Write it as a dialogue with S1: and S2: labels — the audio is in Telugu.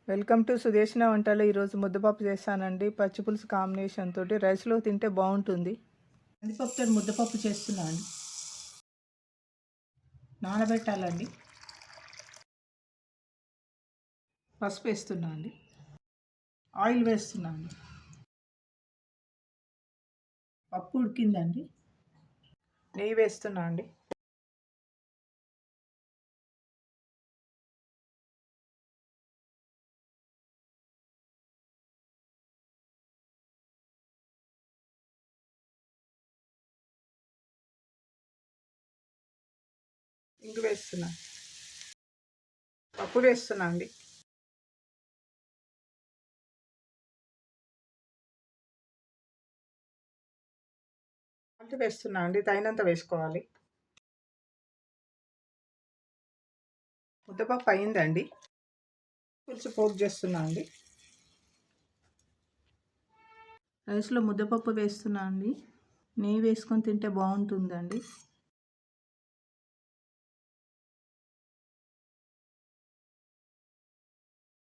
S1: వెల్కమ్ టు సుదేశన వంటలు. ఈరోజు ముద్దపప్పు చేస్తానండి. పచ్చిపులుసు కాంబినేషన్ తోటి రైస్లో తింటే బాగుంటుంది. కందిపప్పుతో ముద్దపప్పు చేస్తున్నాను. నానబెట్టాలండి. పసుపు వేస్తున్నా అండి. ఆయిల్ వేస్తున్నాను. పప్పు ఉడికిందండి. నెయ్యి వేస్తున్నా అండి. ఇంగు వేస్తున్నా. పప్పు వేస్తున్నా అండి. సాల్ట్ వేస్తున్నా అండి. తగినంత వేసుకోవాలి. ముద్దపప్పు అయిందండి. పులుసు పోపు చేస్తున్నా అండి. రైస్లో ముద్దపప్పు వేస్తున్నా అండి. నెయ్యి వేసుకొని తింటే బాగుంటుందండి.